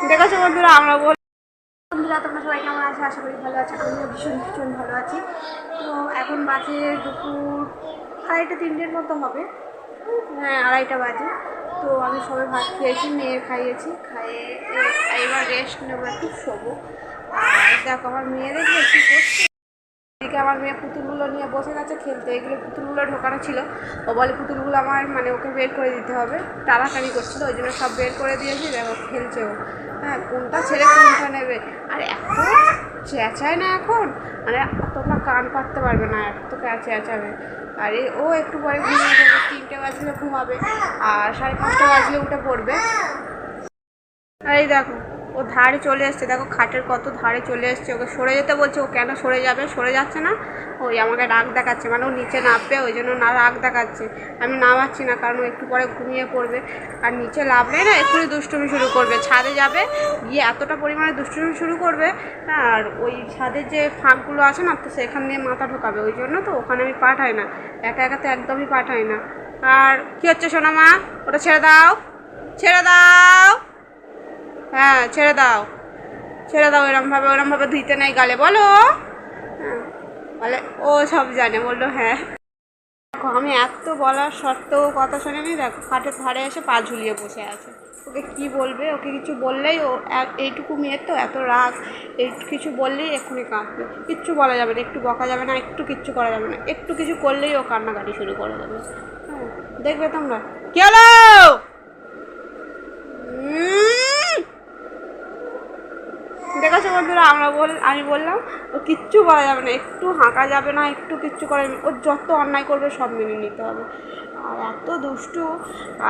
দেখেছো বন্ধুরা, আমরা বন্ধুরা তোমরা সবাই কেমন আছো? আশা করি ভালো আছো। আমিও ভীষণ ভীষণ ভালো আছি। তো এখন বাজে দুপুর 2:30-3টের মতো হবে। হ্যাঁ, 2:30 বাজে। তো আমি সবাই ভাত খেয়েছি, মেয়ে খাইয়েছি, খাইয়ে এবার রেস্ট নেবো, একটু শোবো। আর দেখো আমার মেয়ে দেখবে কী করছে। এদিকে আমার মেয়ে পুতুলগুলো নিয়ে বসে গেছে খেলতে। এগুলো পুতুলগুলো ঢোকানো ছিল, ও বলে পুতুলগুলো আমার ওকে বের করে দিতে হবে, টানাটানি করছিল, ওই জন্য সব বের করে দিয়েছি। দেখো খেলছে ও। হ্যাঁ, কোনটা ছেড়ে কোনটা নেবে। আর এত চেঁচায় না এখন, তোমরা কান পাততে পারবে না, এত চেঁচাবে। আর ও একটু পরে ঘুমিয়ে যাবে, 3টে বাজলে ঘুমাবে, আর 5:30 বাজলে উঠে পড়বে। আর এই দেখো ও ধারে চলে এসছে, দেখো খাটের কত ধারে চলে এসছে। ওকে সরে যেতে বলছে, ও কেন সরে যাবে, সরে যাচ্ছে না। ওই আমাকে রাগ দেখাচ্ছে, ও নিচে নামবে, ওই জন্য না রাগ দেখাচ্ছে। আমি নামাচ্ছি না, কারণ ও একটু পরে ঘুমিয়ে পড়বে। আর নিচে নামলে না এক্ষুনি দুষ্টুমি শুরু করবে, ছাদে যাবে, গিয়ে এতটা পরিমাণে দুষ্টুমি শুরু করবে। আর ওই ছাদের যে ফাঁকগুলো আছে না, তো সেখান দিয়ে মাথা ঢোকাবে, ওই জন্য তো ওখানে আমি পাঠাই না, একা একাতে একদমই পাঠাই না। আর কী হচ্ছে সোনা মা, ওটা ছেড়ে দাও, ছেড়ে দাও। হ্যাঁ ছেড়ে দাও, ছেড়ে দাও। ওরমভাবে ধুইতে নেই গালে, বলো। হ্যাঁ বলে, ও সব জানে, বললো হ্যাঁ। দেখো আমি এত বলার সত্ত্বেও কথা শোনেনি। দেখো খাটের ধারে এসে পা ঝুলিয়ে বসে আছে। ওকে কি বলবে, ওকে কিছু বললেই ও এইটুকু মেয়ের তো এত রাগ, কিছু বললেই এক্ষুনি কাঁদবে। কিচ্ছু বলা যাবে না, একটু বকা যাবে না, কিচ্ছু করা যাবে না। একটু কিছু করলেই ও কান্নাকাটি শুরু করে দেবে। হ্যাঁ দেখবে তোমরা। কি হলো? দেখেছো বন্ধুরা, আমি বললাম ও কিচ্ছু করা যাবে না, একটু হাঁকা যাবে না, কিচ্ছু করে, ওর যত অন্যায় করবে সব মেনে নিতে হবে। আর এত দুষ্টু।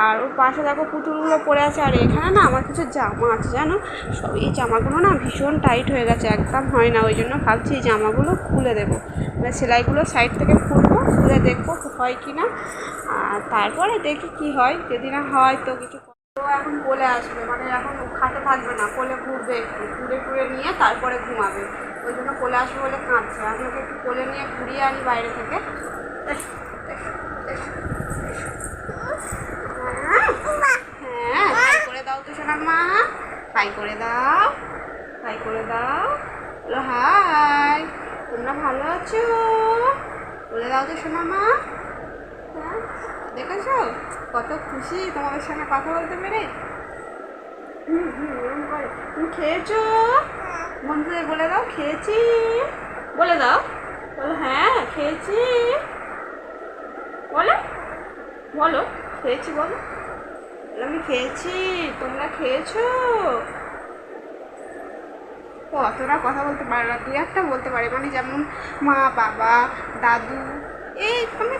আর ওর পাশে দেখো পুতুলগুলো পড়ে আছে। আর এখানে না আমার কিছু জামা আছে জানো, সব এই জামাগুলো না ভীষণ টাইট হয়ে গেছে, একদম হয় না। ওই জন্য ভাবছি এই জামাগুলো খুলে দেবো, সেলাইগুলো সাইড থেকে খুলে দেখবো হয় কি না। আর তারপরে দেখি কি হয়, যদি না হয় তো কিছু। ও এখন কোলে আসবে, এখন খাটে থাকবে না, কোলে ঘুরবে, একটু ঘুরে নিয়ে তারপরে ঘুমাবে। ওই জন্য কোলে আসবে বলে কাঁদছে। আমি ওকে একটু কোলে নিয়ে ঘুরিয়ে আনি বাইরে থেকে। হ্যাঁ হাই করে দাও তো সোনার মা, হাই করে দাও, হাই করে দাও, বলো হাই, তোমরা ভালো আছো, বলে দাও তো সোনার মা। হ্যাঁ দেখেছো কত খুশি তোমাদের সঙ্গে কথা বলতে পেরে। তুমি খেয়েছো? বন্ধুদের বলে দাও খেয়েছি, বলে দাও, বলো হ্যাঁ খেয়েছি, বলো বলো খেয়েছি, বলো আমি খেয়েছি, তোমরা খেয়েছো? অতটা কথা বলতে পারে না, 2-1টা বলতে পারে, যেমন মা, বাবা, দাদু, এই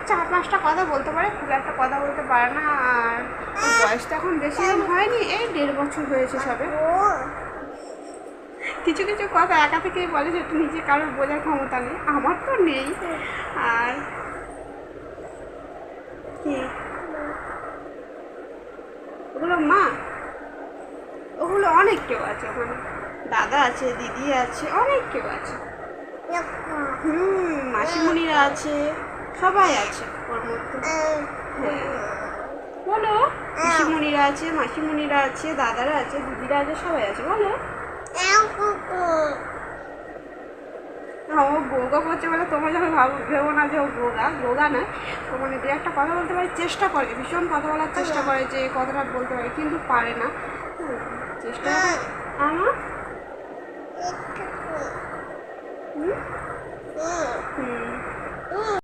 4-5টা কথা বলতে পারে, খুব একটা কথা বলতে পারে না। আর ওর বয়সটা এখন বেশি দিন হয়নি, এই 1.5 বছর হয়েছে সবে। কিছু কিছু কথা একা থেকেই বলে, যেটা নিজে কারোর বোঝার ক্ষমতা নেই, আমার তো নেই। আর কি ওগুলো মা, ওগুলো অনেক কেউ আছে ওখানে, দাদা আছে, দিদি আছে, অনেক কেউ আছে। মাসিমণিরা আছে, সবাই আছে ওর মধ্যে। হ্যাঁ বলো, মাসিমণিরা আছে, মাসিমণিরা আছে, দাদারা আছে, দিদিরা আছে, সবাই আছে, বলো। ও গোগা করছে বলে তোমরা যখন ভেবো না যে ও গোগা নয়। ও 2-1টা কথা বলতে পারে, চেষ্টা করে, ভীষণ কথা বলার চেষ্টা করে, যে কথাটা বলতে পারে, কিন্তু পারে না। চেষ্টা করে আমার হুম